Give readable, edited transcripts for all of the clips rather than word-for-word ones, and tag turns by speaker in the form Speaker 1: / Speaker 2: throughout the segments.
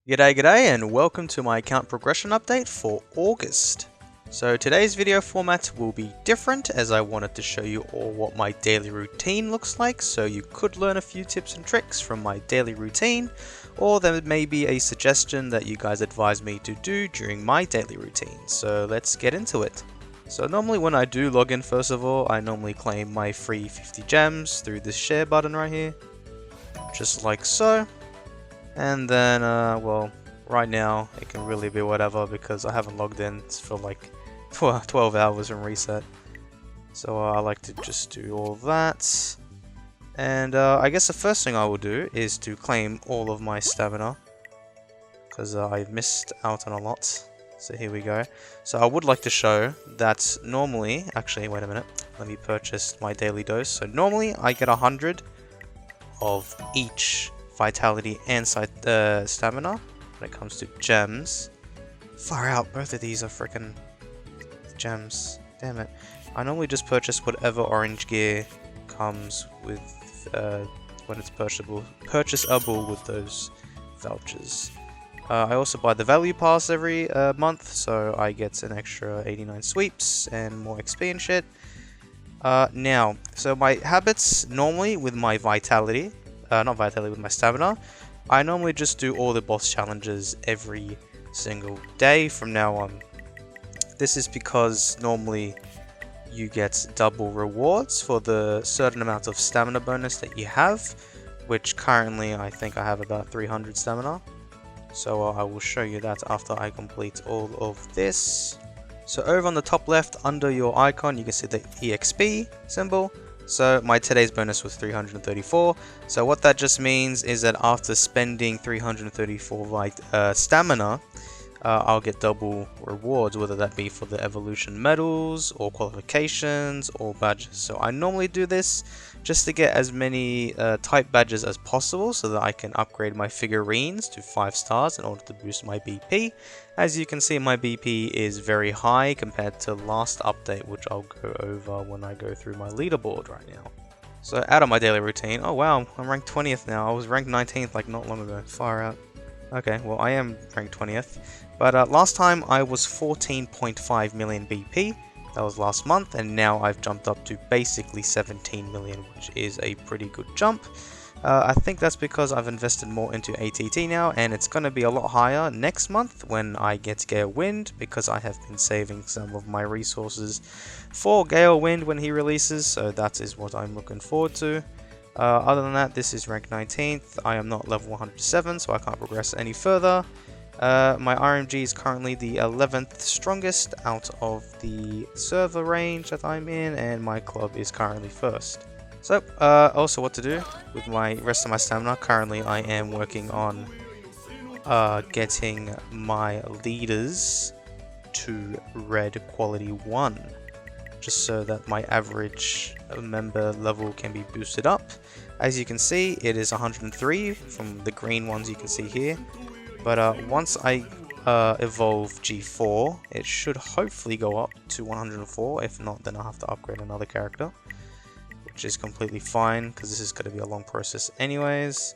Speaker 1: G'day and welcome to my account progression update for August. So today's video format will be different as I wanted to show you all what my daily routine looks like, so you could learn a few tips and tricks from my daily routine, or there may be a suggestion that you guys advise me to do during my daily routine. So let's get into it. So normally when I do log in, first of all, I normally claim my free 50 gems through this share button right here, just like so. And then, well, right now it can really be whatever because I haven't logged in for like 12 hours and reset. So I like to just do all that. And I guess the first thing I will do is to claim all of my stamina because I've missed out on a lot. So here we go. So I would like to show that normally, actually wait a minute, let me purchase my daily dose. So normally I get 100 of each vitality and stamina when it comes to gems. Far out, both of these are freaking gems. Damn it. I normally just purchase whatever orange gear comes with when it's purchasable with those vouchers. I also buy the value pass every month, so I get an extra 89 sweeps and more XP and shit. Now, so my habits normally with my vitality, not vitality, with my stamina, I normally just do all the boss challenges every single day from now on. This is because normally you get double rewards for the certain amount of stamina bonus that you have, which currently I think I have about 300 stamina. So I will show you that after I complete all of this. So over on the top left under your icon you can see the EXP symbol. So my today's bonus was 334. So what that just means is that after spending 334 stamina, I'll get double rewards, whether that be for the evolution medals or qualifications or badges. So I normally do this just to get as many type badges as possible so that I can upgrade my figurines to 5 stars in order to boost my BP. As you can see, my BP is very high compared to last update, which I'll go over when I go through my leaderboard right now. So out of my daily routine, oh wow, I'm ranked 20th now. I was ranked 19th like not long ago. Far out. Okay, well I am ranked 20th, but last time I was 14.5 million BP, that was last month, and now I've jumped up to basically 17 million, which is a pretty good jump. I think that's because I've invested more into ATT now, and it's going to be a lot higher next month when I get Gale Wind, because I have been saving some of my resources for Gale Wind when he releases, so that is what I'm looking forward to. Other than that, this is rank 19th. I am not level 107, so I can't progress any further. My RMG is currently the 11th strongest out of the server range that I'm in, and my club is currently first. So, also what to do with my rest of my stamina. Currently, I am working on getting my leaders to red quality 1. Just so that my average member level can be boosted up. As you can see, it is 103 from the green ones you can see here. But once I evolve G4, it should hopefully go up to 104. If not, then I'll have to upgrade another character, which is completely fine because this is going to be a long process anyways.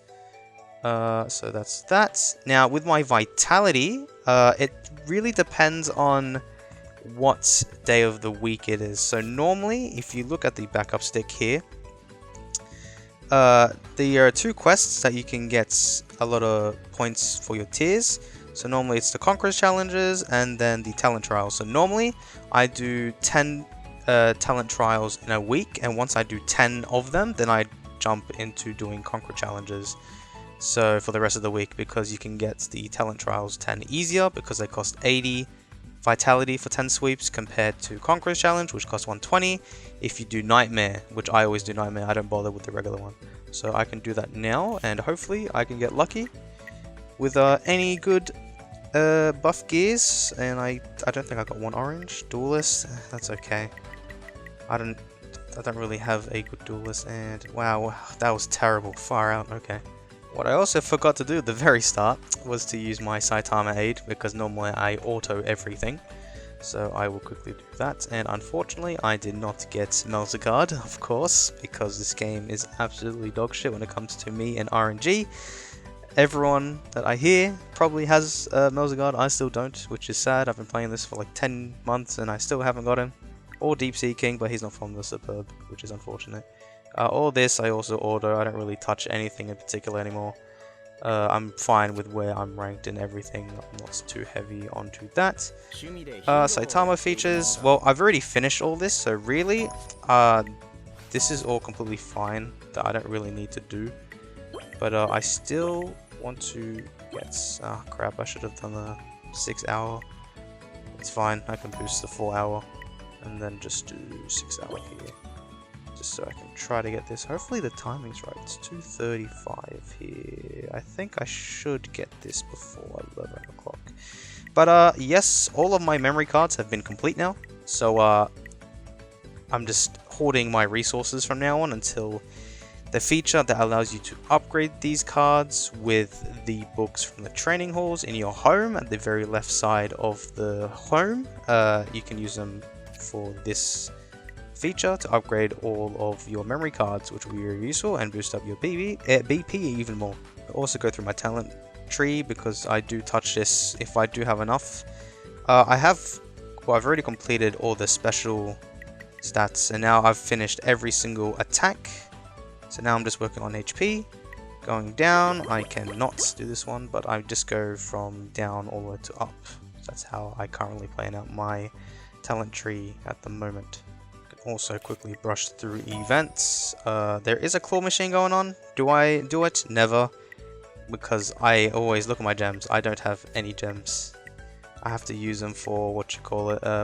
Speaker 1: So that's that. Now with my vitality, it really depends on what day of the week it is. So normally, if you look at the backup stick here, there are 2 quests that you can get a lot of points for your tiers. So normally it's the Conquerors challenges and then the talent trials. So normally I do 10 talent trials in a week, and once I do 10 of them, then I jump into doing Conqueror challenges. So for the rest of the week, because you can get the talent trials 10 easier because they cost 80 vitality for 10 sweeps compared to Conqueror's Challenge, which costs 120. If you do Nightmare, which I always do Nightmare, I don't bother with the regular one. So I can do that now, and hopefully I can get lucky with any good buff gears. And I don't think I got 1 orange. Duelist, that's okay. I don't really have a good duelist, and wow, that was terrible. Far out. Okay. What I also forgot to do at the very start was to use my Saitama aid, because normally I auto everything. So I will quickly do that, and unfortunately I did not get Melzigard, of course, because this game is absolutely dogshit when it comes to me and RNG. everyone that I hear probably has Melzigard. I still don't, which is sad. I've been playing this for like 10 months and I still haven't got him. Or Deep Sea King, but he's not from the Superb, which is unfortunate. All this I also order. I don't really touch anything in particular anymore. I'm fine with where I'm ranked and everything. I'm not too heavy onto that. Saitama features. Well, I've already finished all this, so really, this is all completely fine that I don't really need to do. But I still want to get... Ah, crap, I should have done the 6 hour. It's fine, I can boost the 4 hour. And then just do 6 hour here. Just so I can try to get this. Hopefully the timing's right. It's 2:35 here. I think I should get this before 11 o'clock. But yes, all of my memory cards have been complete now. So I'm just hoarding my resources from now on until the feature that allows you to upgrade these cards with the books from the training halls in your home at the very left side of the home. You can use them for this feature to upgrade all of your memory cards, which will be very useful and boost up your BP even more. I also go through my talent tree because I do touch this if I do have enough. I've already completed all the special stats and now I've finished every single attack. So now I'm just working on HP. Going down, I cannot do this one, but I just go from down all the way to up. So that's how I currently plan out my talent tree at the moment. Also quickly brush through events. There is a claw machine going on. Do I do it? Never. Because I always look at my gems. I don't have any gems. I have to use them for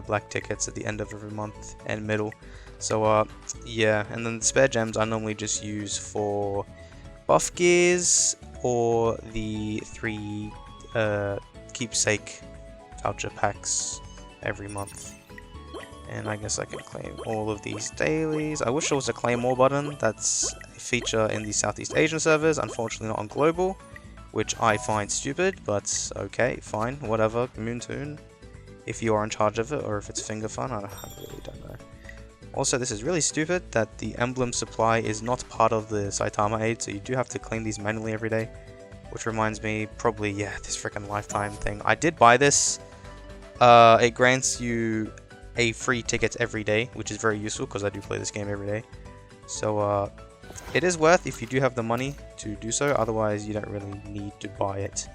Speaker 1: black tickets at the end of every month and middle. So yeah, and then the spare gems I normally just use for buff gears or the 3 keepsake voucher packs every month. And I guess I can claim all of these dailies. I wish there was a claim more button. That's a feature in the Southeast Asian servers, unfortunately not on global, which I find stupid, but okay, fine, whatever, Moontoon, if you are in charge of it, or if it's finger fun, I really don't know. Also, this is really stupid that the emblem supply is not part of the Saitama aid, so you do have to claim these manually every day, which reminds me, probably, yeah, this freaking lifetime thing. I did buy this. It grants you a free ticket every day, which is very useful because I do play this game every day. So it is worth if you do have the money to do so, otherwise you don't really need to buy it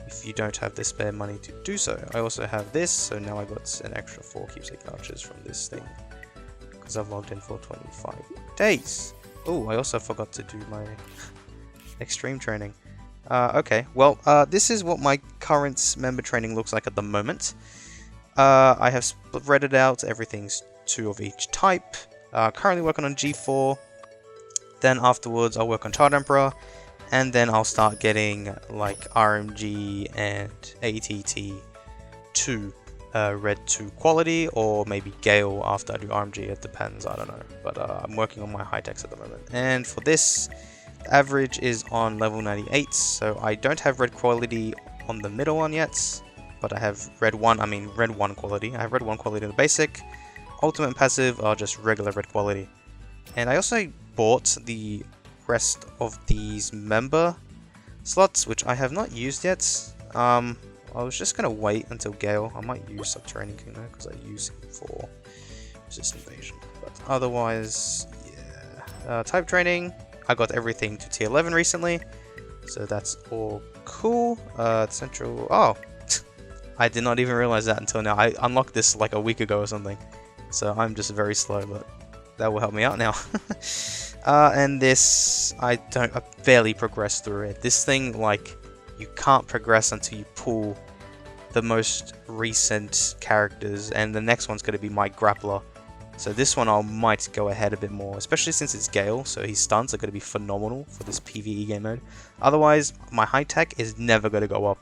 Speaker 1: if you don't have the spare money to do so. I also have this, so now I got an extra 4 keepsake vouchers from this thing because I've logged in for 25 days. Oh, I also forgot to do my extreme training. Okay, well, this is what my current member training looks like at the moment. I have spread it out, everything's 2 of each type. Currently working on G4, then afterwards I'll work on Child Emperor, and then I'll start getting like RMG and ATT 2 Red 2 quality, or maybe Gale after I do RMG, it depends, I don't know. But I'm working on my high techs at the moment. And for this, the average is on level 98, so I don't have red quality on the middle one yet. But I have red 1 quality. I have red 1 quality in the basic. Ultimate and passive are just regular red quality. And I also bought the rest of these member slots, which I have not used yet. I was just going to wait until Gale. I might use Subterranean King though, because I use him for resist invasion. But otherwise, yeah. Type training, I got everything to tier 11 recently. So that's all cool. Central... Oh! I did not even realize that until now. I unlocked this like a week ago or something. So I'm just very slow, but that will help me out now. And this, I barely progressed through it. This thing, like, you can't progress until you pull the most recent characters, and the next one's going to be my grappler. So this one I might go ahead a bit more, especially since it's Gale, so his stunts are going to be phenomenal for this PvE game mode. Otherwise, my high tech is never going to go up.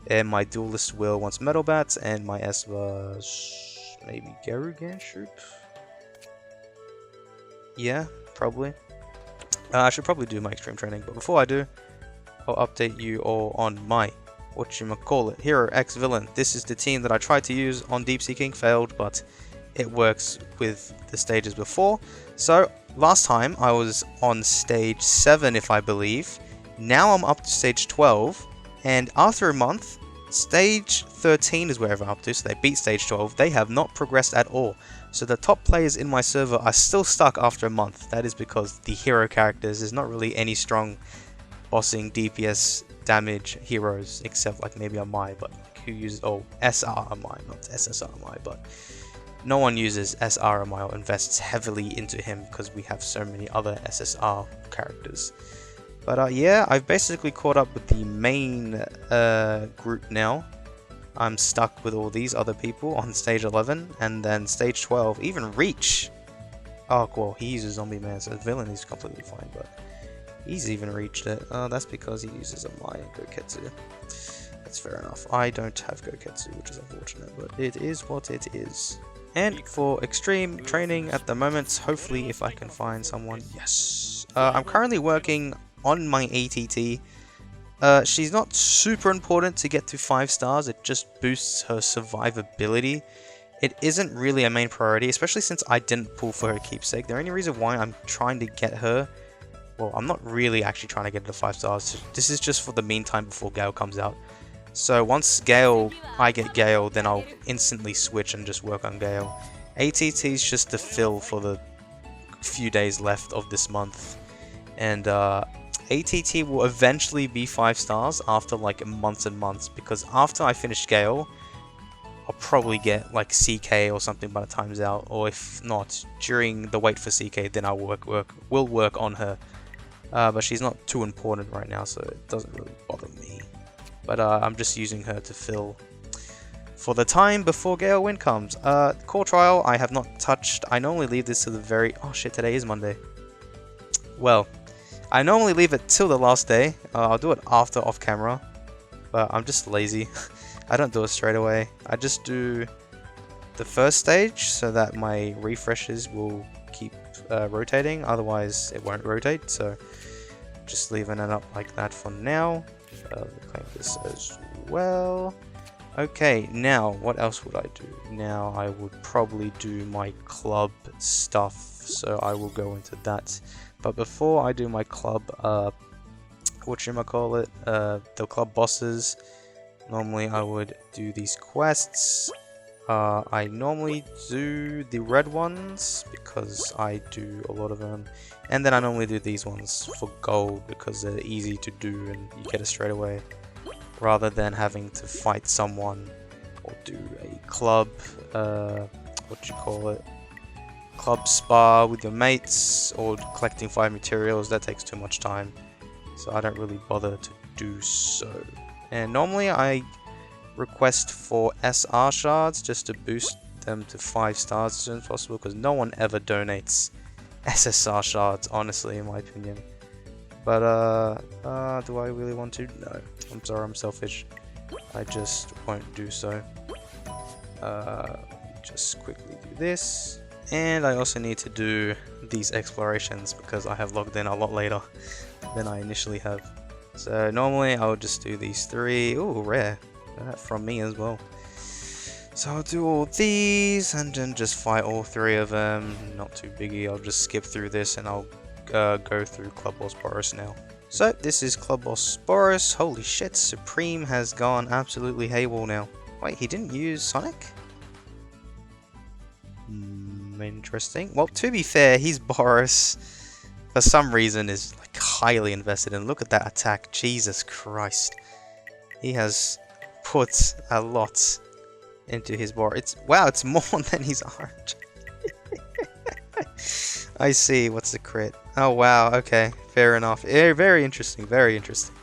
Speaker 1: And my duelist will wants metal bats, and my Esva maybe Garugan Shoop. Yeah, probably. I should probably do my extreme training, but before I do, I'll update you all on my whatchamacallit, Hero X Villain. This is the team that I tried to use on Deep Sea King, failed, but it works with the stages before. So last time I was on stage 7, if I believe. Now I'm up to stage 12, and after a month, stage 13 is where I'm up to, so they beat stage 12. They have not progressed at all. So the top players in my server are still stuck after a month. That is because the hero characters, there's not really any strong bossing DPS damage heroes, except like maybe a Mai, but like who uses, oh, ssramai, not ssramai, but no one uses ssramai or invests heavily into him because we have so many other SSR characters. But yeah, I've basically caught up with the main group now. I'm stuck with all these other people on stage 11, and then stage 12, even Reach. Oh, well, he uses Zombie Man, so villain is completely fine, but he's even reached it. That's because he uses a Mai and Goketsu. That's fair enough. I don't have Goketsu, which is unfortunate, but it is what it is. And for extreme training at the moment, hopefully if I can find someone, yes. I'm currently working on my ATT. She's not super important to get to 5 stars, it just boosts her survivability. It isn't really a main priority, especially since I didn't pull for her keepsake. The only reason why I'm trying to get her, well, I'm not really actually trying to get her to 5 stars. This is just for the meantime before Gale comes out. So once I get Gale, then I'll instantly switch and just work on Gale. ATT is just to fill for the few days left of this month. And ATT will eventually be 5 stars after like months and months, because after I finish Gale, I'll probably get like CK or something by the time's out, or if not, during the wait for CK, then I'll work on her. But she's not too important right now, so it doesn't really bother me. But I'm just using her to fill for the time before Gale Win comes. Core Trial, I have not touched. I normally leave this to the very... Oh shit, today is Monday. Well, I normally leave it till the last day. I'll do it after off camera, but I'm just lazy. I don't do it straight away. I just do the first stage so that my refreshes will keep rotating, otherwise it won't rotate, so just leaving it up like that for now. Claim this as well. Okay, now what else would I do? Now I would probably do my club stuff, so I will go into that. But before I do my club, whatchamacallit, the club bosses, normally I would do these quests. I normally do the red ones because I do a lot of them, and then I normally do these ones for gold because they're easy to do and you get it straight away, rather than having to fight someone or do a club, club spa with your mates, or collecting 5 materials. That takes too much time, so I don't really bother to do so. And normally I request for SR shards just to boost them to 5 stars as soon as possible, because no one ever donates SSR shards, honestly, in my opinion. But do I really want to? No, I'm sorry, I'm selfish. I just won't do so. Just quickly do this, and I also need to do these explorations because I have logged in a lot later than I initially have. So normally I would just do these 3. Ooh, rare. That from me as well. So I'll do all these and then just fight all 3 of them. Not too biggie. I'll just skip through this and I'll go through Club Boss Boros now. So this is Club Boss Boros. Holy shit, Supreme has gone absolutely haywire now. Wait, he didn't use Sonic? Interesting. Well, to be fair, he's Boros. For some reason is like highly invested in. Look at that attack. Jesus Christ. He has put a lot into his bar. Wow, it's more than his orange. I see. What's the crit? Oh wow, okay, fair enough. Very interesting, very interesting.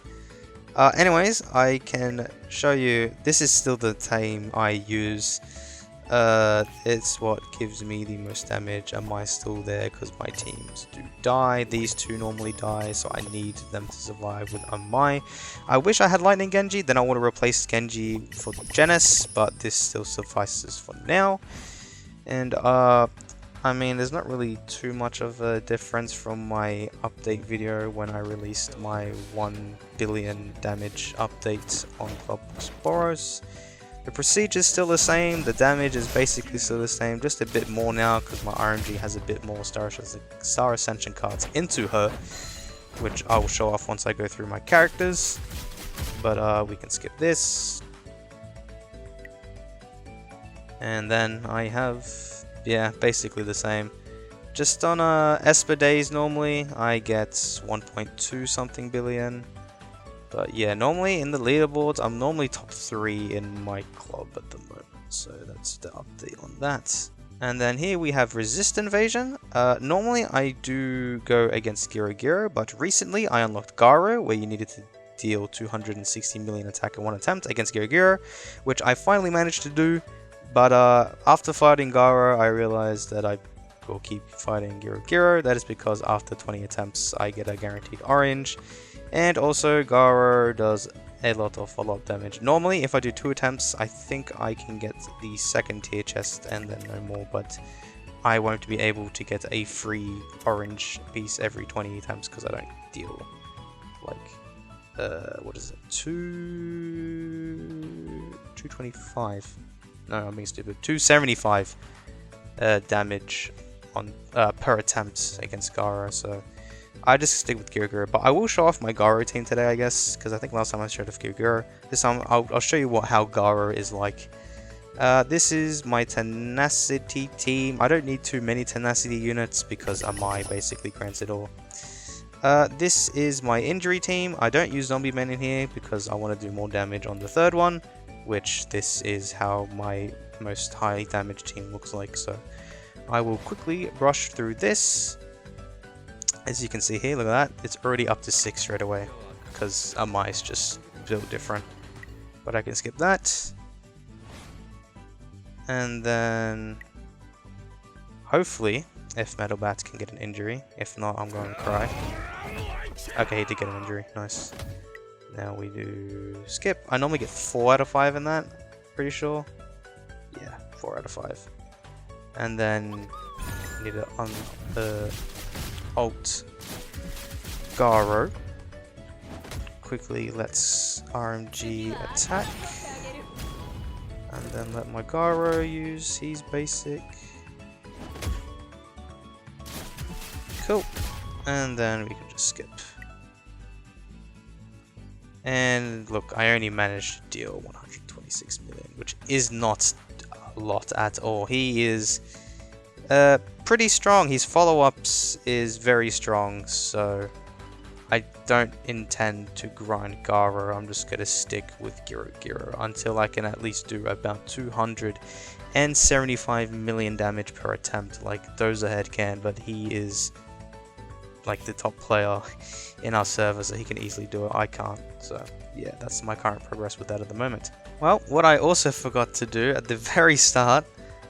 Speaker 1: Anyways, I can show you. This is still the team I use. It's what gives me the most damage. Am I still there? Because my teams do die. These 2 normally die, so I need them to survive with Amai. I wish I had Lightning Genji, then I would have replaced Genji for Genis, but this still suffices for now. And I mean, there's not really too much of a difference from my update video when I released my 1 billion damage update on Club Boss Boros. The procedure is still the same, the damage is basically still the same, just a bit more now because my RMG has a bit more Star Ascension cards into her. which I will show off once I go through my characters. But we can skip this. And then I have, yeah, basically the same. Just on Esper days normally I get 1.2 something billion. But yeah, normally in the leaderboards I'm normally top 3 in my club at the moment. So that's the update on that. And then here we have Resist Invasion. Normally I do go against Giro, but recently I unlocked Garo, where you needed to deal 260 million attack in one attempt against Giro, which I finally managed to do. But after fighting Garo, I realized that I will keep fighting Giro. That is because after 20 attempts I get a guaranteed orange. And also Garo does a lot of follow-up damage. Normally, if I do 2 attempts, I think I can get the second tier chest and then no more, but I won't be able to get a free orange piece every 20 attempts because I don't deal like, what is it, 225? No, I'm being stupid. 275 damage on per attempt against Garo, so I just stick with Giro, but I will show off my Garo team today, I guess, because I think last time I showed off Giro. This time I'll show you how Garo is like. This is my Tenacity team. I don't need too many Tenacity units because Amai basically grants it all. This is my Injury team. I don't use Zombie Men in here because I want to do more damage on the third one, which this is how my most high damage team looks like. So I will quickly brush through this. As you can see here, look at that, it's already up to 6 straight away, because Amai is just built different. But I can skip that. And then, hopefully, if Metal Bats can get an injury. If not, I'm going to cry. Okay, he did get an injury, nice. Now we do skip. I normally get 4 out of 5 in that, pretty sure. Yeah, 4 out of 5. And then, need to alt Garo. Quickly let's RMG attack. And then let my Garo use his basic. Cool. And then we can just skip. And look, I only managed to deal 126 million, which is not a lot at all. He is pretty strong. His follow-ups is very strong, so I don't intend to grind Garo. I'm just going to stick with Giro until I can at least do about 275 million damage per attempt like Dozo Head can, but he is like the top player in our server, so he can easily do it. I can't, so yeah, that's my current progress with that at the moment. Well, what I also forgot to do at the very start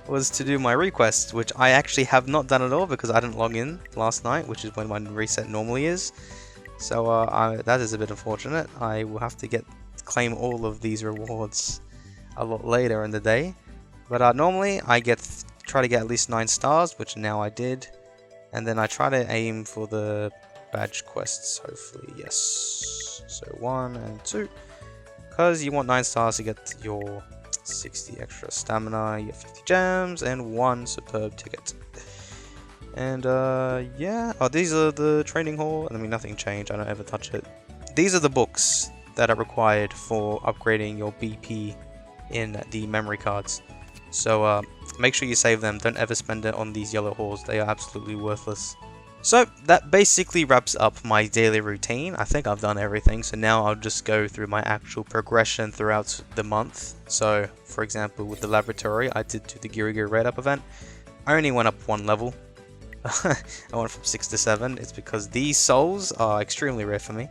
Speaker 1: was to do my request, which I actually have not done at all because I didn't log in last night, which is when my reset normally is. So that is a bit unfortunate. I will have to claim all of these rewards a lot later in the day. But normally I try to get at least 9 stars, which now I did. And then I try to aim for the badge quests, hopefully, yes. So 1 and 2. Because you want 9 stars to get your 60 extra stamina, you get 50 gems, and 1 superb ticket. And yeah, these are the training hall. I mean, nothing changed, I don't ever touch it. These are the books that are required for upgrading your BP in the memory cards. So make sure you save them, don't ever spend it on these yellow halls, they are absolutely worthless. So that basically wraps up my daily routine. I think I've done everything, so now I'll just go through my actual progression throughout the month. So for example, with the laboratory, I did do the Giro Raid Up event. I only went up 1 level. I went from 6 to 7. It's because these souls are extremely rare for me.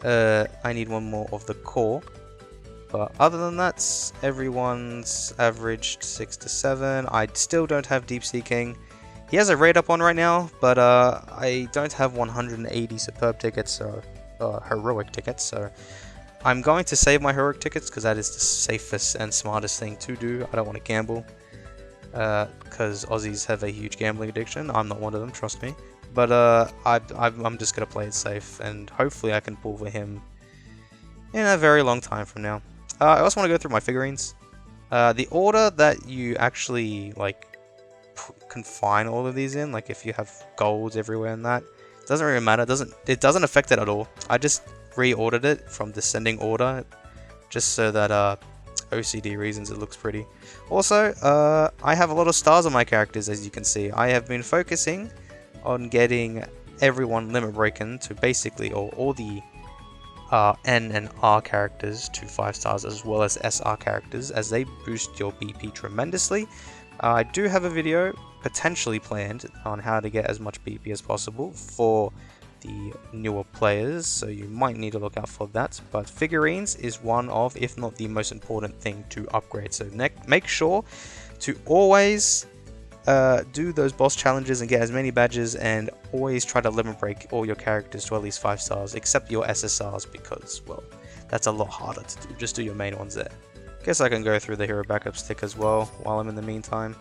Speaker 1: I need 1 more of the core. But other than that, everyone's averaged 6 to 7. I still don't have Deep Seeking. He has a raid up on right now, but I don't have 180 superb tickets or heroic tickets, so I'm going to save my heroic tickets because that is the safest and smartest thing to do. I don't want to gamble because Aussies have a huge gambling addiction. I'm not one of them, trust me. But I'm just going to play it safe, and hopefully I can pull for him in a very long time from now. I also want to go through my figurines. The order that you actually like confine all of these in, like if you have golds everywhere and that, Doesn't really matter. It doesn't affect it at all. I just reordered it from descending order, just so that OCD reasons it looks pretty. Also, I have a lot of stars on my characters, as you can see. I have been focusing on getting everyone limit breaking to basically all the N and R characters to 5 stars, as well as SR characters, as they boost your BP tremendously. I do have a video potentially planned on how to get as much BP as possible for the newer players, so you might need to look out for that. But figurines is one of, if not the most important thing to upgrade, so make sure to always do those boss challenges and get as many badges, and always try to limit break all your characters to at least 5 stars, except your SSRs, because, well, that's a lot harder to do. Just do your main ones there. Guess I can go through the hero backup stick as well while I'm in the meantime.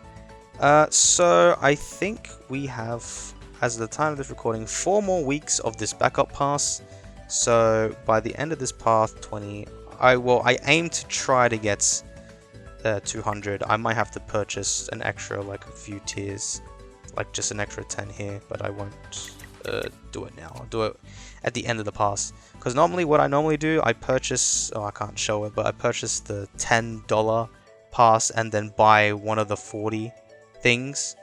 Speaker 1: So I think we have, as of the time of this recording, 4 more weeks of this backup pass. So by the end of this path 20, I aim to try to get 200. I might have to purchase an extra, like a few tiers, like just an extra 10 here, but I won't do it now. I'll do it at the end of the pass, because normally what I normally do, I purchase, oh I can't show it, but I purchase the $10 pass and then buy one of the 40 things,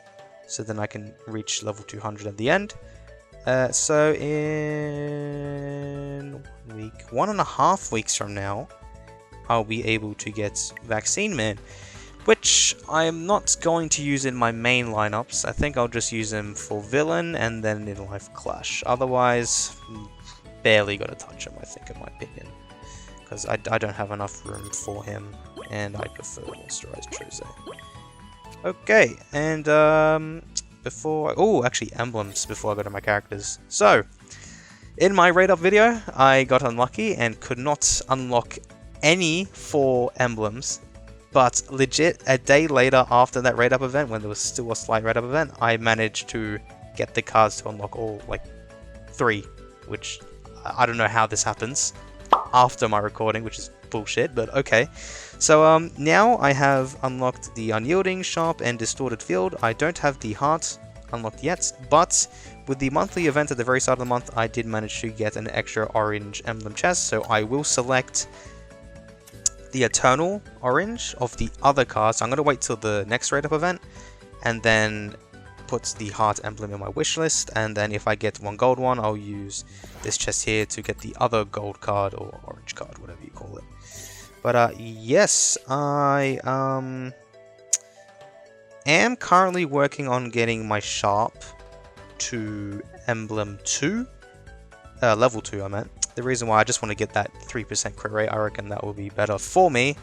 Speaker 1: so then I can reach level 200 at the end. So in 1.5 weeks from now, I'll be able to get Vaccine Man, which I'm not going to use in my main lineups. I think I'll just use him for villain and then in life clash. Otherwise, barely gonna touch him, I think, in my opinion, because I don't have enough room for him, and I prefer Moisturized Chose. Okay, and actually emblems before I go to my characters. So, in my raid up video, I got unlucky and could not unlock any 4 emblems, but legit a day later after that raid up event, when there was still a slight raid up event, I managed to get the cards to unlock all, like, 3, which I don't know how this happens after my recording, which is bullshit, but okay. So now I have unlocked the Unyielding, Sharp, and Distorted Field. I don't have the Heart unlocked yet, but with the monthly event at the very start of the month, I did manage to get an extra orange emblem chest, so I will select the Eternal Orange of the other cards. I'm going to wait till the next raid up event, and then put the Heart emblem in my wish list, and then if I get 1 gold one, I'll use this chest here to get the other gold card, or orange card, whatever you call it. But yes, I am currently working on getting my Sharp to Emblem 2, level 2 I meant. The reason why I just want to get that 3% crit rate, I reckon that will be better for me.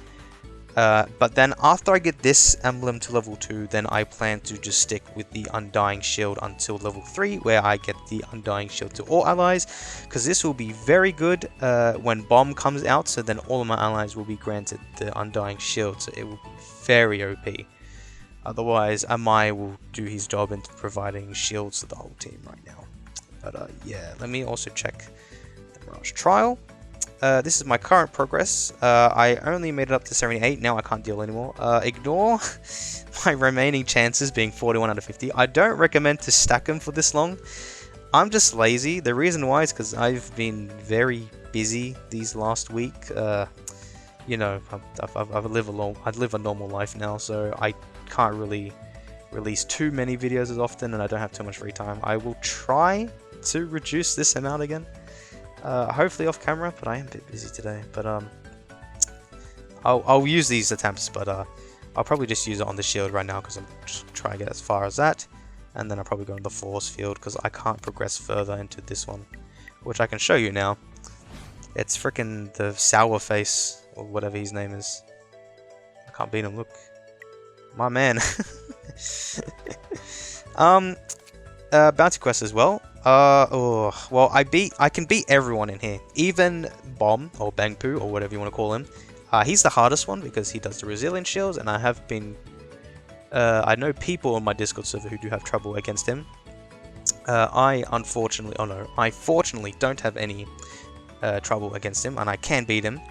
Speaker 1: But then after I get this emblem to level 2, then I plan to just stick with the Undying Shield until level 3, where I get the Undying Shield to all allies, because this will be very good when Bomb comes out, so then all of my allies will be granted the Undying Shield, so it will be very OP. Otherwise, Amai will do his job in providing shields to the whole team right now. But yeah, let me also check the Mirage Trial. This is my current progress. I only made it up to 78, now I can't deal anymore. Ignore my remaining chances being 41 out of 50. I don't recommend to stack them for this long. I'm just lazy. The reason why is because I've been very busy these last week. You know, I live a normal life now, so I can't really release too many videos as often, and I don't have too much free time. I will try to reduce this amount again. Hopefully off camera, but I am a bit busy today. But I'll use these attempts, but I'll probably just use it on the shield right now because I'm just trying to get as far as that, and then I'll probably go in the force field because I can't progress further into this one, which I can show you now. It's freaking the sour face or whatever his name is. I can't beat him. Look, my man. Bounty quest as well. Well, I can beat everyone in here, even Bomb or Bangpoo or whatever you want to call him. He's the hardest one because he does the resilience shields, and I have been. I know people on my Discord server who do have trouble against him. I fortunately don't have any trouble against him, and I can beat him.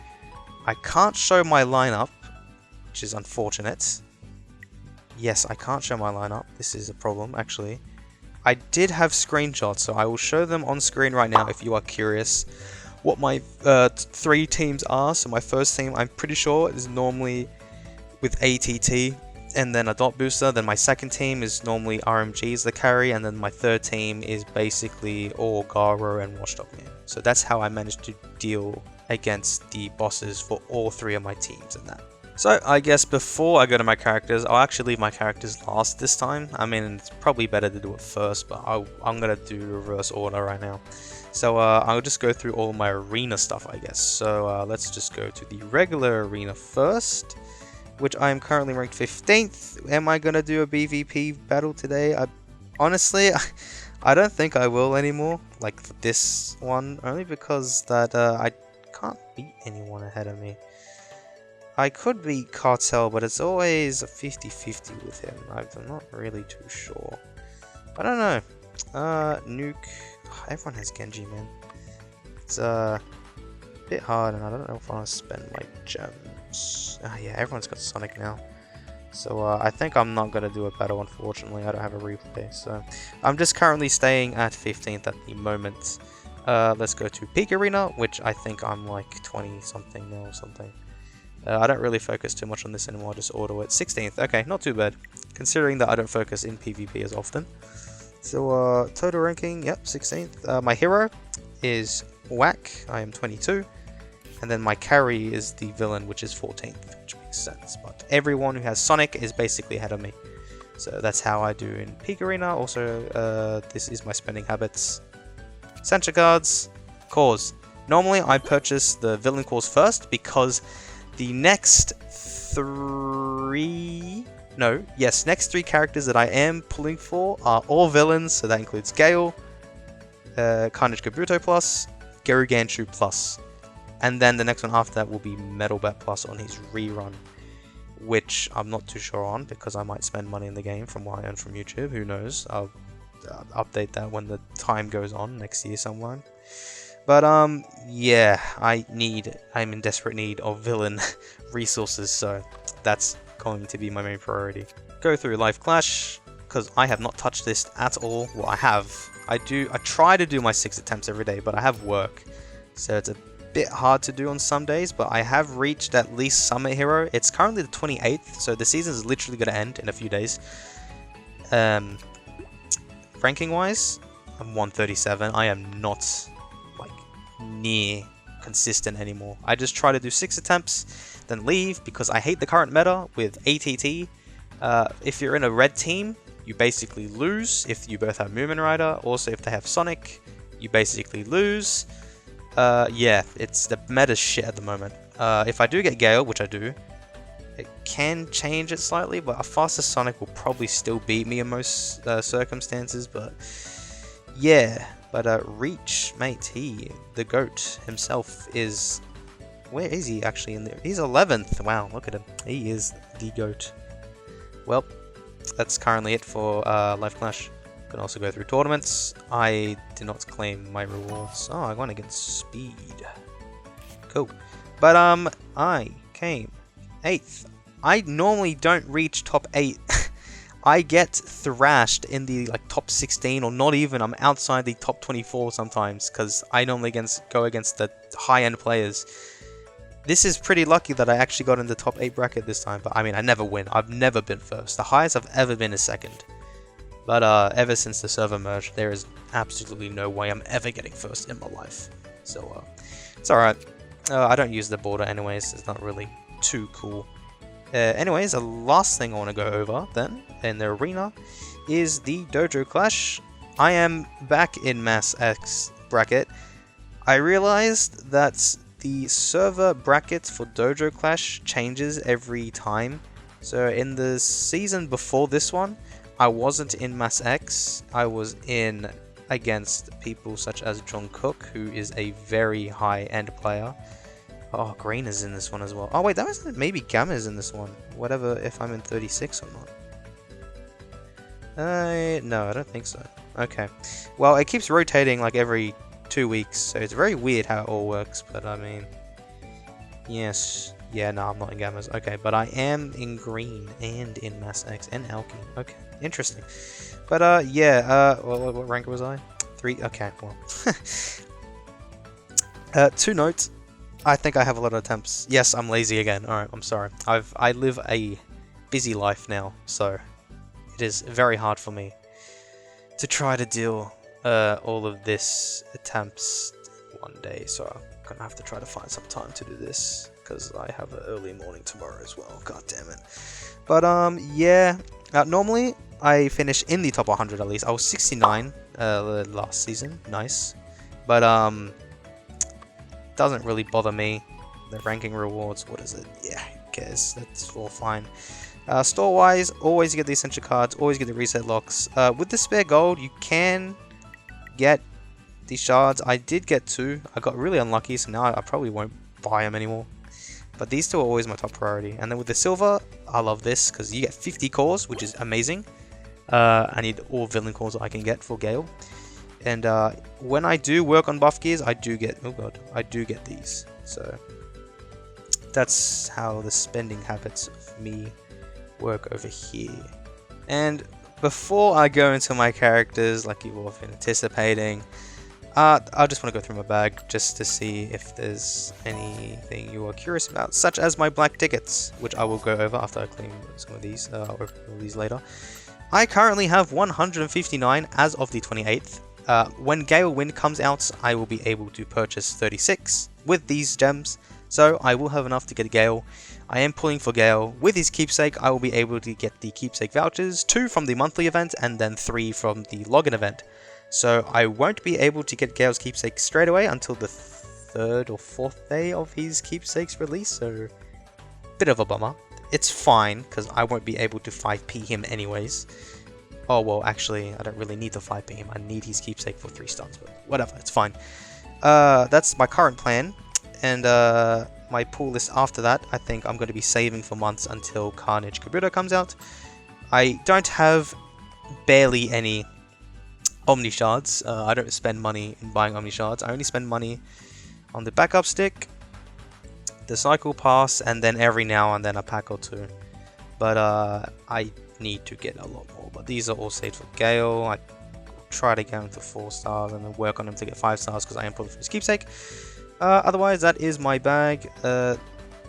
Speaker 1: I can't show my lineup, which is unfortunate. Yes, I can't show my lineup. This is a problem, actually. I did have screenshots, so I will show them on screen right now if you are curious what my 3 teams are. So my first team, I'm pretty sure, is normally with ATT and then a dot booster. Then my second team is normally RMG as the carry, and then my third team is basically all Garo and Watchdog Man. So that's how I managed to deal against the bosses for all 3 of my teams in that. So I guess before I go to my characters, I'll actually leave my characters last this time. I mean, it's probably better to do it first, but I'm gonna do reverse order right now. So I'll just go through all my arena stuff, I guess. So let's just go to the regular arena first, which I am currently ranked 15th. Am I gonna do a BVP battle today? Honestly, I don't think I will anymore, like for this one, only because that I can't beat anyone ahead of me. I could beat Cartel, but it's always a 50-50 with him. I'm not really too sure. I don't know. Nuke. Everyone has Genji, man. It's a bit hard, and I don't know if I want to spend my gems. Yeah, everyone's got Sonic now. So I think I'm not going to do a battle, unfortunately. I don't have a replay. So I'm just currently staying at 15th at the moment. Let's go to Peak Arena, which I think I'm like 20-something now or something. I don't really focus too much on this anymore, I just auto it. 16th, okay, not too bad, considering that I don't focus in PvP as often. So, total ranking, yep, 16th. My hero is Whack, I am 22. And then my carry is the villain, which is 14th, which makes sense. But everyone who has Sonic is basically ahead of me. So that's how I do in Peak Arena. Also, this is my spending habits. Center cards, cores. Normally I purchase the villain cores first because the next 3 characters that I am pulling for are all villains, so that includes Gale, Carnage Kabuto Plus, Geruganshu Plus, and then the next one after that will be Metal Bat Plus on his rerun, which I'm not too sure on because I might spend money in the game from what I earn from YouTube, who knows, I'll update that when the time goes on next year somewhere. But yeah, I'm in desperate need of villain resources, so that's going to be my main priority. Go through Live Clash, because I have not touched this at all. Well, I try to do my 6 attempts every day, but I have work, so it's a bit hard to do on some days, but I have reached at least Summit Hero. It's currently the 28th, so the season is literally going to end in a few days. Ranking wise, I'm 137. I am not near consistent anymore. I just try to do 6 attempts, then leave because I hate the current meta with ATT. If you're in a red team, you basically lose if you both have Moomin Rider. Also, if they have Sonic, you basically lose. Yeah, it's the meta shit at the moment. If I do get Gale, which I do, it can change it slightly, but a faster Sonic will probably still beat me in most circumstances, but yeah. But Reach, mate, the GOAT himself is... Where is he actually in there? He's 11th. Wow, look at him. He is the GOAT. Well, that's currently it for Live Clash. You can also go through tournaments. I did not claim my rewards. Oh, I won against Speed. Cool. But I came 8th. I normally don't reach top 8. I get thrashed in the top 16 or not even. I'm outside the top 24 sometimes because I normally go against the high-end players. This is pretty lucky that I actually got in the top 8 bracket this time, but I mean, I never win. I've never been first. The highest I've ever been is second. But ever since the server merged, there is absolutely no way I'm ever getting first in my life. So it's alright. I don't use the border anyways. It's not really too cool. Anyways, the last thing I want to go over then in the arena is the Dojo Clash. I am back in Mass X bracket. I realized that the server bracket for Dojo Clash changes every time. So in the season before this one, I wasn't in Mass X. I was in against people such as John Cook, who is a very high-end player. Oh, Green is in this one as well. Oh wait, that was maybe Gamma's in this one. Whatever, if I'm in 36 or not. No, I don't think so. Okay. Well, it keeps rotating like every 2 weeks, so it's very weird how it all works, but I mean... Yes. Yeah, no, I'm not in Gammas. Okay, but I am in Green and in Mass X and Alky. Okay, interesting. But yeah, what rank was I? 3. Okay, well. 2 notes. I think I have a lot of attempts. Yes, I'm lazy again. Alright, I'm sorry. I live a busy life now, so it is very hard for me to try to deal all of this attempts one day. So I'm gonna have to try to find some time to do this because I have an early morning tomorrow as well. God damn it. But yeah. Normally I finish in the top 100 at least. I was 69 last season. Nice. But doesn't really bother me. The ranking rewards, what is it? Yeah, who cares? That's all fine. Store wise, always get the essential cards, always get the reset locks. With the spare gold, you can get the shards. I did get 2. I got really unlucky, so now I probably won't buy them anymore. But these 2 are always my top priority. And then with the silver, I love this because you get 50 cores, which is amazing. I need all villain cores that I can get for Gale. And when I do work on buff gears, I do get, oh god, I do get these. So that's how the spending habits of me work over here. And before I go into my characters, like you've all been anticipating, I just want to go through my bag just to see if there's anything you are curious about, such as my black tickets, which I will go over after I clean some of these, or open all these later. I currently have 159 as of the 28th. When Gale Wind comes out, I will be able to purchase 36 with these gems, so I will have enough to get Gale. I am pulling for Gale. With his keepsake, I will be able to get the keepsake vouchers, 2 from the monthly event and then 3 from the login event. So I won't be able to get Gale's keepsake straight away until the 3rd or 4th day of his keepsake's release, so bit of a bummer. It's fine, because I won't be able to 5p him anyways. Oh, well, actually, I don't really need to 5p him. I need his keepsake for 3 stuns, but whatever, it's fine. That's my current plan, and my pool list after that, I think I'm going to be saving for months until Carnage Kabuto comes out. I don't have barely any Omni Shards. I don't spend money in buying Omni Shards. I only spend money on the backup stick, the cycle pass, and then every now and then a pack or 2. But I need to get a lot more. But these are all saved for Gale. I try to get him to 4 stars and then work on him to get 5 stars because I am pulling for his keepsake. Otherwise, that is my bag.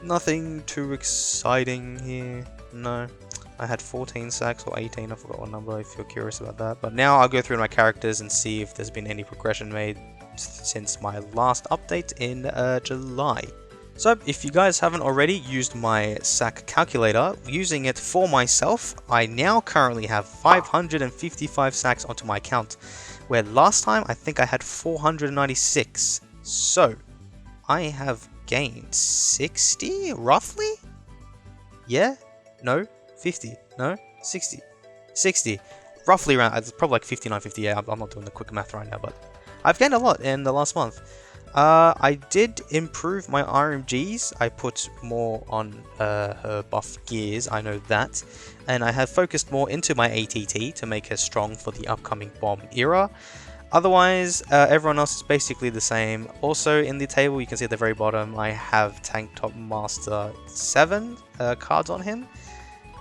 Speaker 1: Nothing too exciting here. No. I had 14 sacks or 18, I forgot what number if you're curious about that. But now I'll go through my characters and see if there's been any progression made since my last update in July. So if you guys haven't already used my sack calculator, using it for myself, I now currently have 555 sacks onto my account, where last time I think I had 496. So I have gained 60 roughly? Yeah? No? 50? No? 60? 60. Roughly around, it's probably like 59, 58. I'm not doing the quick math right now, but I've gained a lot in the last month. I did improve my RMGs. I put more on her buff gears, I know that. And I have focused more into my ATT to make her strong for the upcoming bomb era. Otherwise, everyone else is basically the same. Also, in the table, you can see at the very bottom, I have Tank Top Master 7 cards on him.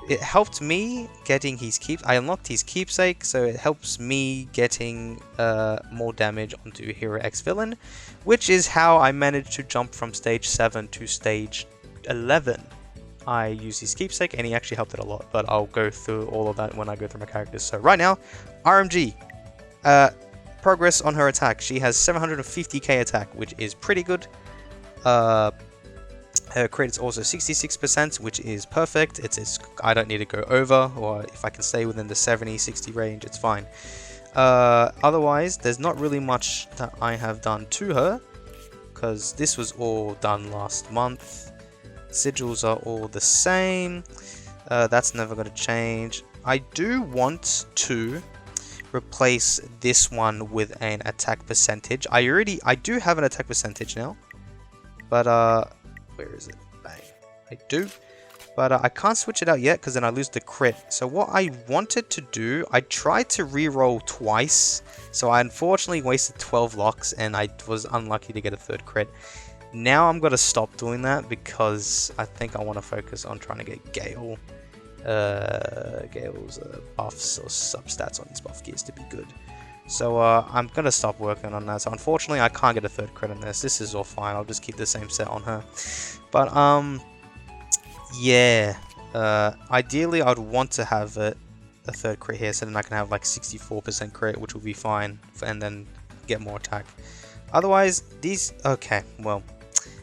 Speaker 1: It helped me getting his I unlocked his keepsake, so it helps me getting more damage onto Hero X Villain, which is how I managed to jump from stage 7 to stage 11. I used his keepsake and he actually helped it a lot, but I'll go through all of that when I go through my characters. So right now, RMG. Progress on her attack. She has 750k attack, which is pretty good. Her crit is also 66%, which is perfect. I don't need to go over, or if I can stay within the 70-60 range, it's fine. Otherwise, there's not really much that I have done to her, because this was all done last month. Sigils are all the same. That's never going to change. I do want to replace this one with an attack percentage. I do have an attack percentage now, but where is it? Bang. I do. But I can't switch it out yet because then I lose the crit. So what I wanted to do, I tried to re-roll twice. So I unfortunately wasted 12 locks and I was unlucky to get a 3rd crit. Now I'm gonna stop doing that because I think I want to focus on trying to get Gale's buffs or substats on his buff gears to be good. So I'm gonna stop working on that. So unfortunately I can't get a third crit on this. This is all fine. I'll just keep the same set on her. But yeah. Ideally I'd want to have a third crit here, so then I can have like 64% crit, which will be fine, and then get more attack. Otherwise, okay, well,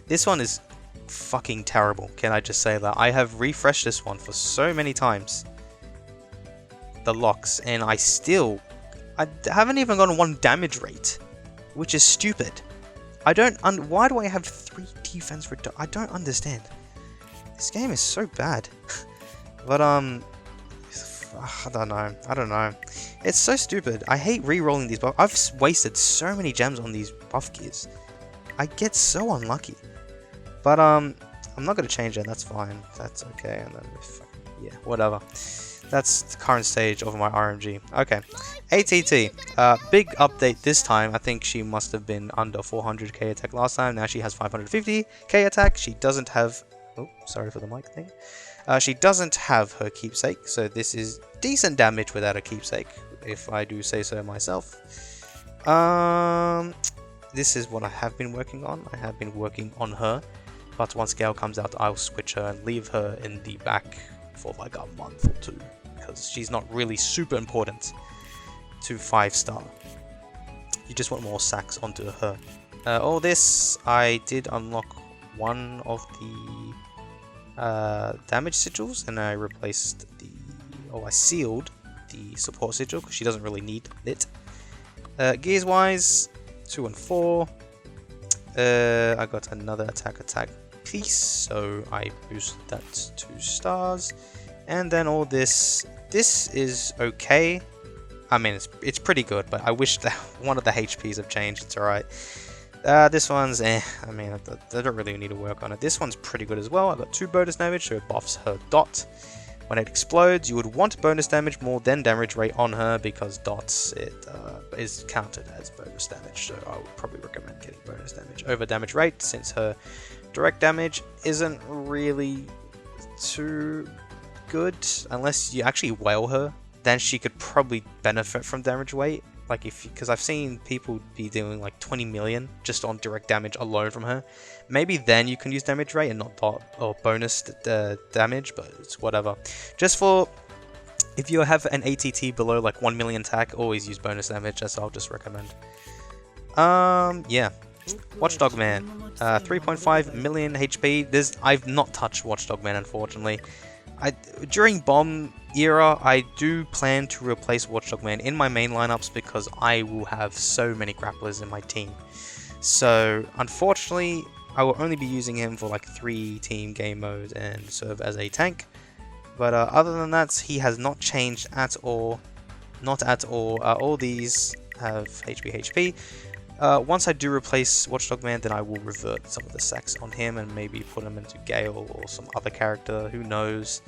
Speaker 1: this one is fucking terrible. Can I just say that? I have refreshed this one for so many times, the locks, and I haven't even gotten 1 damage rate, which is stupid. Why do I have 3 defense reduction? I don't understand. This game is so bad. But I don't know. It's so stupid. I hate re-rolling these buffs. I've wasted so many gems on these buff gears. I get so unlucky. But I'm not gonna change it. That's fine. That's okay. And then yeah, whatever. That's the current stage of my RMG. Okay, ATT. Big update this time. I think she must have been under 400k attack last time. Now she has 550k attack. She doesn't have. Oh, sorry for the mic thing. She doesn't have her keepsake, so this is decent damage without a keepsake, if I do say so myself. This is what I have been working on. I have been working on her, but once Gale comes out, I'll switch her and leave her in the back for like a month or 2, because she's not really super important to 5-star. You just want more sacks onto her. All this, I did unlock one of the damage sigils, and I replaced I sealed the support sigil because she doesn't really need it. Gears wise, 2 and 4. I got another attack piece, so I boosted that to 2 stars. And then all this is okay. I mean, it's pretty good, but I wish that one of the HPs have changed. It's alright. This one's I mean, I don't really need to work on it. This one's pretty good as well. I got 2 bonus damage, so it buffs her dot. When it explodes, you would want bonus damage more than damage rate on her, because dots is counted as bonus damage. So I would probably recommend getting bonus damage over damage rate, since her direct damage isn't really too good unless you actually whale her. Then she could probably benefit from damage weight. Like because I've seen people be doing like 20 million just on direct damage alone from her. Maybe then you can use damage rate and not dot or bonus damage, but it's whatever. Just for if you have an ATT below like 1 million attack, always use bonus damage. That's I'll just recommend. Yeah. Watchdog Man, 3.5 million HP. I've not touched Watchdog Man, unfortunately. During bomb era, I do plan to replace Watchdog Man in my main lineups because I will have so many grapplers in my team. So unfortunately, I will only be using him for like 3 team game modes and serve as a tank. But other than that, he has not changed at all. Not at all. All these have HP. Once I do replace Watchdog Man, then I will revert some of the sacks on him and maybe put him into Gale or some other character, who knows.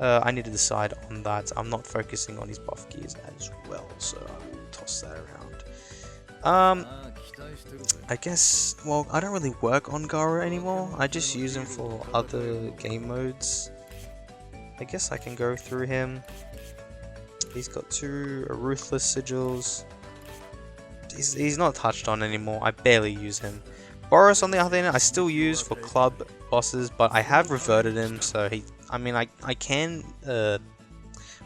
Speaker 1: I need to decide on that. I'm not focusing on his buff gears as well, so I will toss that around. I guess, well, I don't really work on Gara anymore. I just use him for other game modes. I guess I can go through him. He's got 2 Ruthless Sigils. He's not touched on anymore. I barely use him. Boros, on the other hand, I still use for club bosses, but I have reverted him, so I can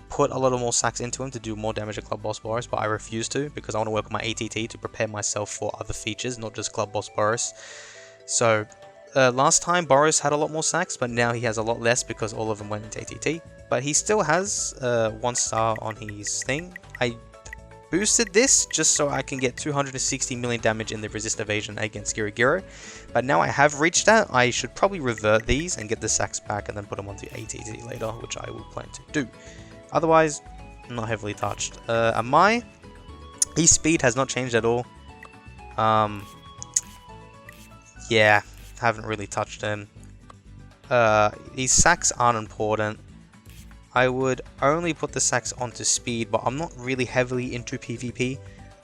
Speaker 1: put a lot of more sacks into him to do more damage at club boss Boros, but I refuse to because I want to work on my ATT to prepare myself for other features, not just club boss Boros. So last time Boros had a lot more sacks, but now he has a lot less because all of them went into ATT. But he still has 1 star on his thing. I boosted this just so I can get 260 million damage in the resist evasion against Girigiro, but now I have reached that. I should probably revert these and get the sacks back and then put them onto ATT later, which I will plan to do. Otherwise, not heavily touched. Amai, his speed has not changed at all. Yeah, haven't really touched him. His sacks aren't important. I would only put the sacks onto speed, but I'm not really heavily into PvP.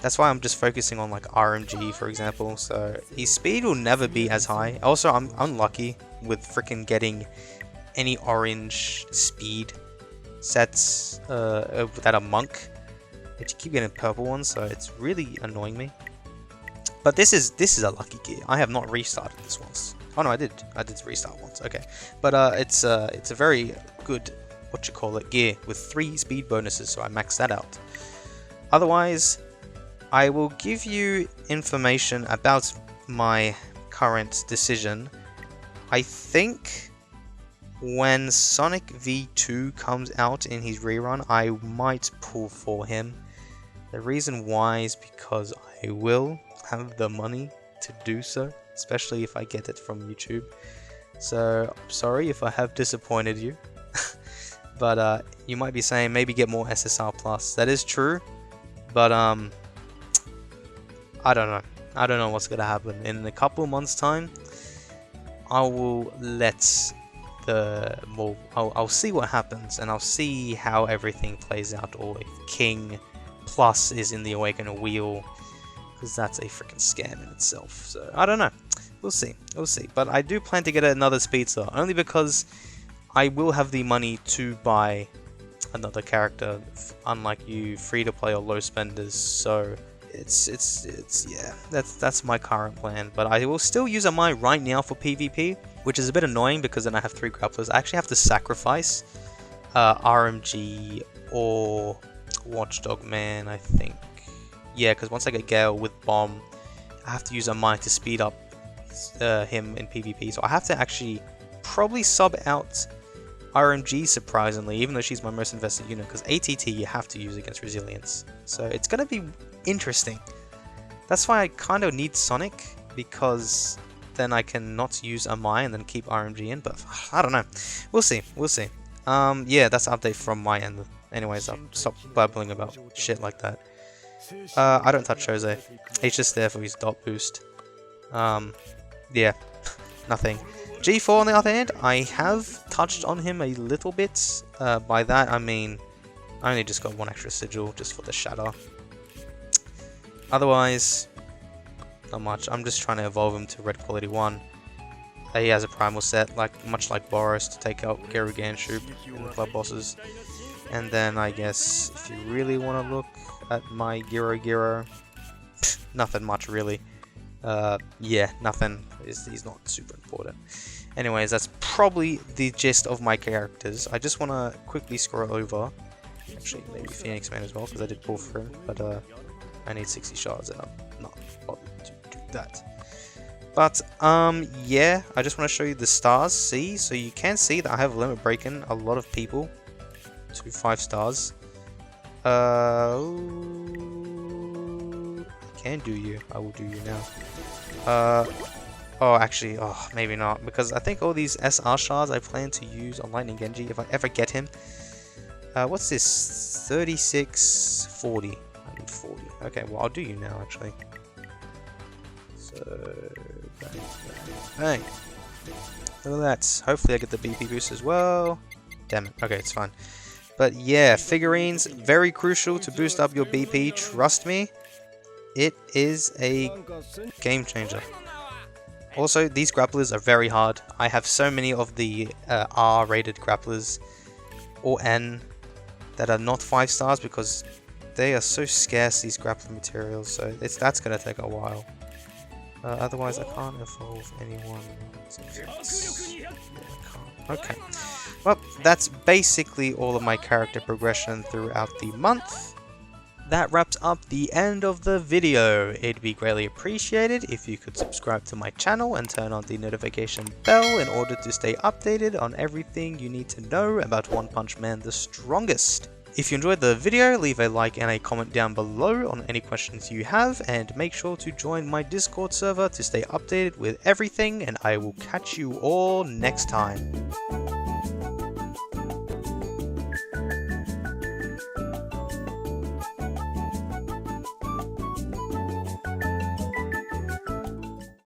Speaker 1: That's why I'm just focusing on like RMG, for example. So his speed will never be as high. Also, I'm unlucky with freaking getting any orange speed sets without a monk. I keep getting purple ones, so it's really annoying me. But this is a lucky gear. I have not restarted this once. Oh no, I did restart once. Okay, but it's a very good gear with 3 speed bonuses, so I maxed that out. Otherwise, I will give you information about my current decision. I think when Sonic V2 comes out in his rerun, I might pull for him. The reason why is because I will have the money to do so, especially if I get it from YouTube. So, I'm sorry if I have disappointed you. But you might be saying maybe get more SSR Plus. That is true, but I don't know. I don't know what's gonna happen. In a couple of months' time, I will I'll see what happens, and I'll see how everything plays out, or if King Plus is in the Awakener wheel, because that's a freaking scam in itself. So I don't know. We'll see. We'll see. But I do plan to get another speedster, only because I will have the money to buy another character, unlike you free-to-play or low spenders. So yeah, that's my current plan. But I will still use Amai right now for PvP, which is a bit annoying because then I have 3 grapplers. I actually have to sacrifice RMG or Watchdog Man, I think. Yeah, because once I get Gale with Bomb, I have to use Amai to speed up him in PvP. So I have to actually probably sub out RMG, surprisingly, even though she's my most invested unit, because ATT you have to use against Resilience. So it's going to be interesting. That's why I kind of need Sonic, because then I can not use Amai and then keep RMG in, but I don't know. We'll see. We'll see. Yeah, that's an update from my end. Anyways, I'll stop babbling about shit like that. I don't touch Jose. He's just there for his dot boost. Yeah, nothing. G4 on the other hand, I have touched on him a little bit. By that I mean, I only just got 1 extra sigil just for the shatter. Otherwise, not much. I'm just trying to evolve him to red quality 1. He has a primal set, much like Boros, to take out Gerugan Shoop in the club bosses. And then I guess if you really want to look at my Giro, nothing much really. Yeah, nothing. He's not super important. Anyways, that's probably the gist of my characters. I just want to quickly scroll over. Actually, maybe Phoenix Man as well, because I did pull for him. But I need 60 shards, and I'm not bothered to do that. But yeah, I just want to show you the stars. See, so you can see that I have limit breaking a lot of people to 5 stars. I can do you. I will do you now. Oh, actually, oh, maybe not, because I think all these SR shards I plan to use on Lightning Genji if I ever get him. What's this? 36, 40. I need 40. Okay, well, I'll do you now, actually. So, bang, bang, bang. Look at that. Hopefully I get the BP boost as well. Damn it. Okay, it's fine. But yeah, figurines, very crucial to boost up your BP. Trust me, it is a game changer. Also, these grapplers are very hard. I have so many of the R-rated grapplers, or N, that are not 5 stars because they are so scarce, these grappler materials, so that's going to take a while. Otherwise, I can't evolve anyone. Yeah, I can't. Okay. Well, that's basically all of my character progression throughout the month. That wraps up the end of the video. It'd be greatly appreciated if you could subscribe to my channel and turn on the notification bell in order to stay updated on everything you need to know about One Punch Man the Strongest. If you enjoyed the video, leave a like and a comment down below on any questions you have, and make sure to join my Discord server to stay updated with everything, and I will catch you all next time.